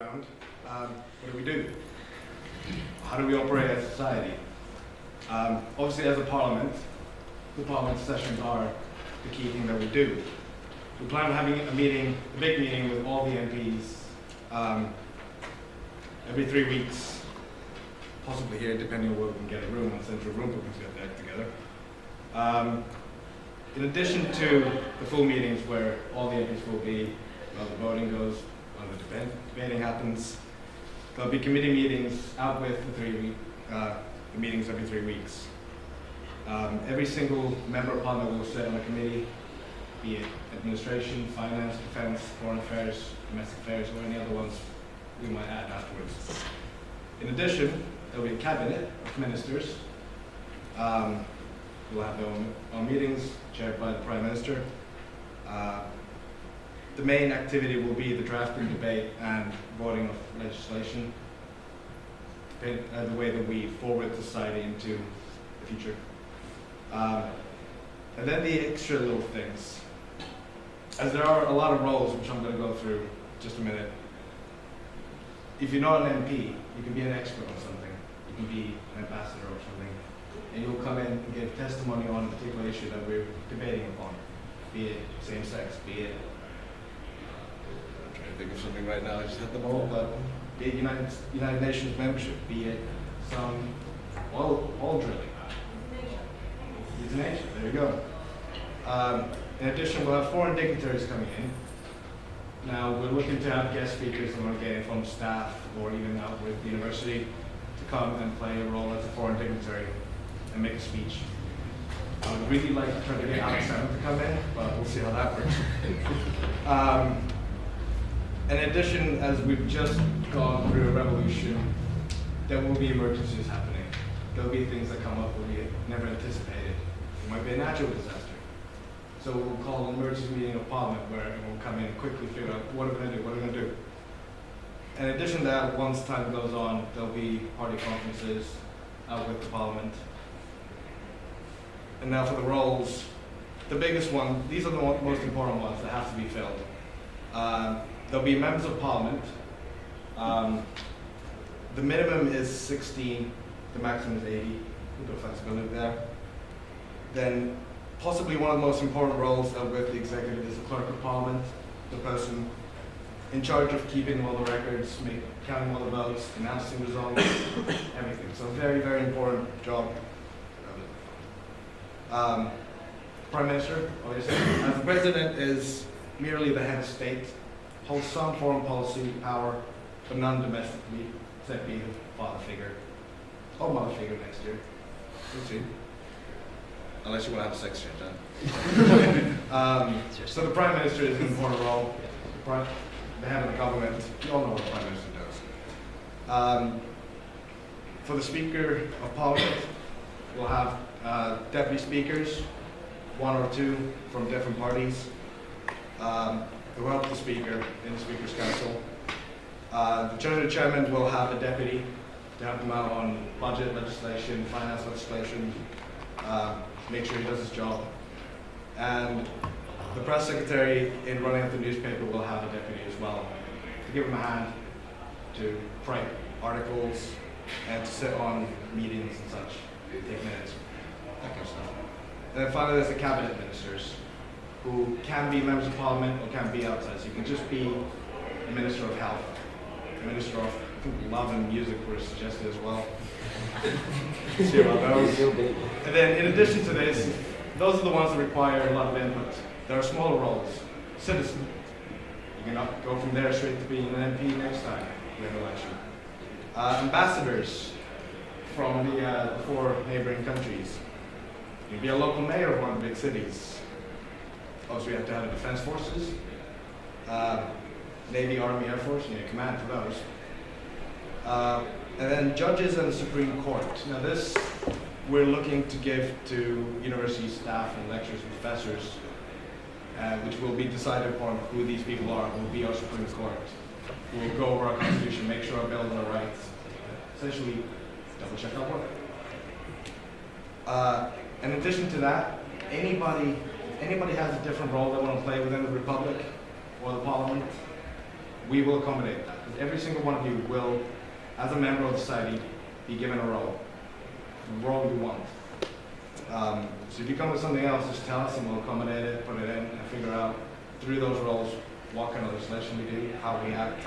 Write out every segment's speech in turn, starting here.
What do we do? How do we operate as a society? Obviously, as a parliament, the Parliament sessions are the key thing that we do. We plan on having a big meeting with all the MPs every 3 weeks, possibly here, depending on where we can get a room, on central room, we can get that together. In addition to the full meetings where all the MPs will be, while the voting goes, while the debating happens, there'll be committee meetings out with the meetings every 3 weeks. Every single member of Parliament will sit on a committee, be it administration, finance, defence, foreign affairs, domestic affairs, or any other ones we might add afterwards. In addition, there'll be a cabinet of ministers. We'll have their own meetings, chaired by the Prime Minister. The main activity will be the drafting, debate, and voting of legislation, the way that we forward society into the future. And then the extra little things. As there are a lot of roles, which I'm going to go through in just a minute. If you're not an MP, you can be an expert on something. You can be an ambassador or something. And you'll come in and give testimony on a particular issue that we're debating upon. Be it same-sex, be it... I'm trying to think of something right now, I just had them all, but be it United Nations membership, be it some oil drilling. Euthanasia, there you go. In addition, we'll have foreign dignitaries coming in. Now, we're looking to have guest speakers that we're getting from staff or even out with the university to come and play a role as a foreign dignitary and make a speech. I would really like to try to get Alex Salmon to come in, but we'll see how that works. In addition, as we've just gone through a revolution, there will be emergencies happening. There'll be things that come up that we never anticipated. It might be a natural disaster. So we'll call an emergency meeting of Parliament where everyone will come in and quickly figure out what are we going to do, what are we going to do. In addition to that, once time goes on, there'll be party conferences out with the Parliament. And now for the roles, the biggest one, these are the most important ones that have to be filled. There'll be members of Parliament. The minimum is 16, the maximum is 80, a bit of flexibility there. Then possibly one of the most important roles with the executive is the Clerk of Parliament, the person in charge of keeping all the records, counting all the votes, announcing results, everything. So very, very important job. Prime Minister, obviously, as the President is merely the head of state, holds some foreign policy power, but none domestically, except being the father figure, or mother figure next year. We'll see. Unless you want to have a sex change, huh? So the Prime Minister is an important role. The head of the government, you all know what the Prime Minister does. For the Speaker of Parliament, we'll have deputy speakers, 1 or 2 from different parties, who help the Speaker in the Speaker's Council. The Treasury Chairman will have a deputy to help him out on budget legislation, finance legislation, make sure he does his job. And the Press Secretary in running up the newspaper will have a deputy as well, to give him a hand to write articles and to sit on meetings and such, take minutes, that kind of stuff. And then finally there's the Cabinet Ministers, who can be members of Parliament or can be outside. So you can just be a Minister of Health, a Minister of, I think, Love and Music were suggested as well. See about those. And then in addition to this, those are the ones that require a lot of input. There are smaller roles. Citizen. You can go from there straight to being an MP next time we have an election. Ambassadors from the 4 neighboring countries. You can be a local mayor of one of the big cities. Also, we have to have the defense forces, Navy, Army, Air Force, you need a command for those. And then judges and the Supreme Court. Now this, we're looking to give to university staff and lecturers and professors, which will be decided upon who these people are, who will be our Supreme Court. We'll go over our Constitution, make sure our bills are right, essentially double check our work. In addition to that, if anybody has a different role they want to play within the Republic or the Parliament, we will accommodate that. is every single one of you will, as a member of the society, be given a role you want. So if you come with something else, just tell us and we'll accommodate it, put it in, and figure out through those roles what kind of legislation we do, how we act.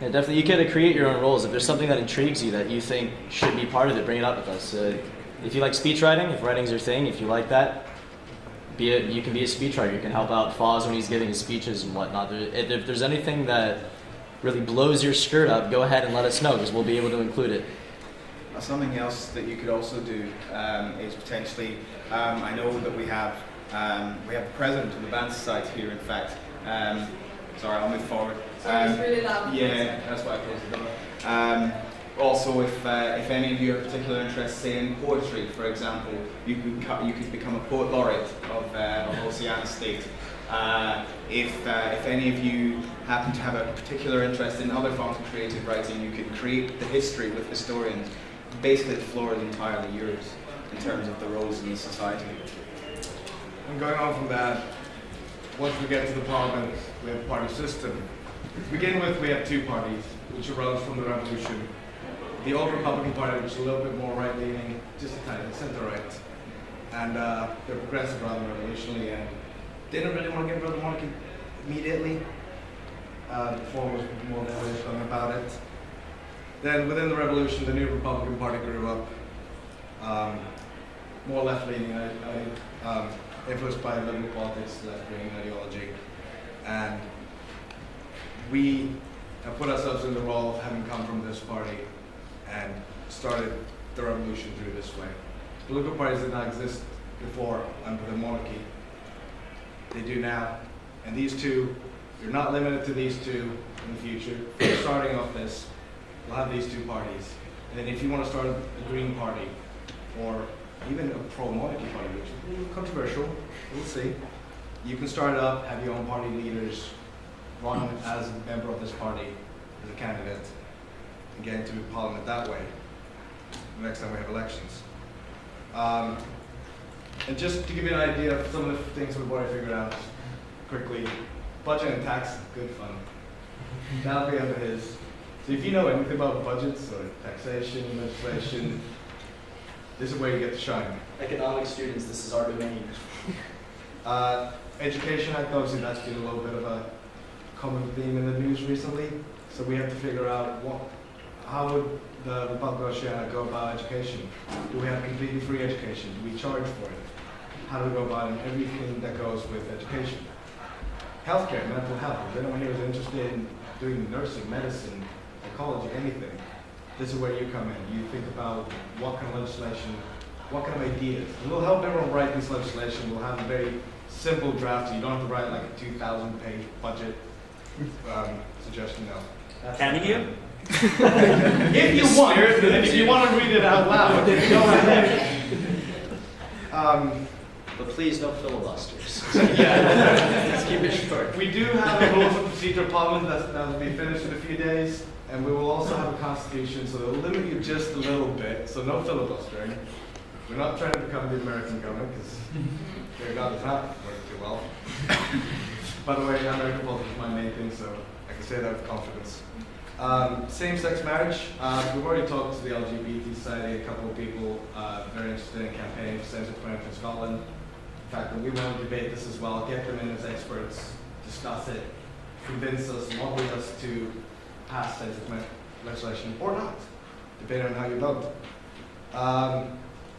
Yeah, definitely. You gotta create your own roles. If there's something that intrigues you that you think should be part of it, bring it up with us. If you like speech writing, if writing's your thing, if you like that, you can be a speechwriter. You can help out Foz when he's giving his speeches and whatnot. If there's anything that really blows your skirt up, go ahead and let us know because we'll be able to include it. Something else that you could also do is potentially, I know that we have the president of the Band Society here, in fact. Sorry, I'll move forward. It's really loud. Yeah, that's why I closed the door. Also, if any of you have particular interest, say in poetry, for example, you could become a poet laureate of Oceana State. If any of you happen to have a particular interest in other forms of creative writing, you could create the history with historians. Basically, the floor is entirely yours in terms of the roles in the society. And going on from that, once we get to the Parliament, we have a party system. To begin with, we have two parties, which arose from the revolution. The old Republican Party, which is a little bit more right-leaning, just a tiny center-right. And they're progressive rather than revolutionary, and didn't really want to get rid of the monarchy immediately. The form was more bullish going about it. Then within the revolution, the new Republican Party grew up, more left-leaning, influenced by liberal politics, left-wing ideology. And we have put ourselves in the role of having come from this party and started the revolution through this way. Political parties did not exist before under the monarchy. They do now. And these two, you're not limited to these two in the future. Starting off this, we'll have these two parties. And then if you want to start a Green Party or even a pro-monarchy party, which is a little controversial, we'll see. You can start it up, have your own party leaders, run as a member of this party, as a candidate, and get into Parliament that way, the next time we have elections. And just to give you an idea of some of the things we've already figured out quickly, budget and tax, good fun. That'll be under his. So if you know anything about budgets or taxation, legislation, this is where you get to shine. Economics students, this is our domain. Education Act, obviously that's been a little bit of a common theme in the news recently. So we have to figure out how would the Republic of Oceana go about education? Do we have completely free education? Do we charge for it? How do we go about it? Everything that goes with education. Healthcare, mental health. If anyone here is interested in doing nursing, medicine, psychology, anything, this is where you come in. You think about what kind of legislation, what kind of ideas. And we'll help everyone write this legislation. We'll have a very simple draft, so you don't have to write like a 2,000-page budget suggestion. No. Can you? If you want to read it out loud, go ahead. But please no filibusters. Yeah. Let's keep it short. We do have a rules of procedure of Parliament that will be finished in a few days, and we will also have a constitution, so it'll limit you just a little bit, so no filibustering. We're not trying to become the American government, because dear God, it's not working too well. By the way, American politics is my main thing, so I can say that with confidence. Same-sex marriage. We've already talked to the LGBT Society, a couple of people very interested in campaigning for same-sex marriage in Scotland. In fact, we want to debate this as well, get them in as experts, discuss it, convince us, lobby us to pass same-sex marriage legislation or not, depending on how you vote.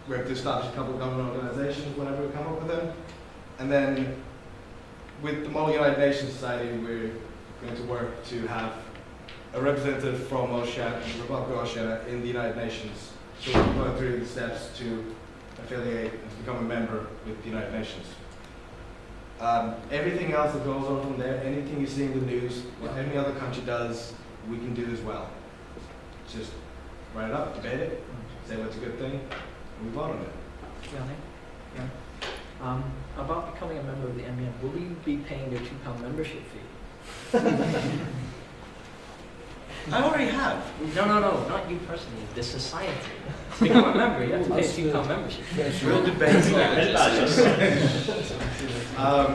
We have to establish a couple of government organizations whenever we come up with them. And then with the Model United Nations Society, we're going to work to have a representative from Oceana, the Republic of Oceana, in the United Nations. So we're going through the steps to affiliate and to become a member with the United Nations. Everything else that goes on from there, anything you see in the news, what any other country does, we can do as well. Just write it up, debate it, say what's a good thing, and move on with it. Yeah. About becoming a member of the MBN, will you be paying your £2 membership fee? I already have. No, not you personally, the society. To become a member, you have to pay a £2 membership fee. We'll debate that.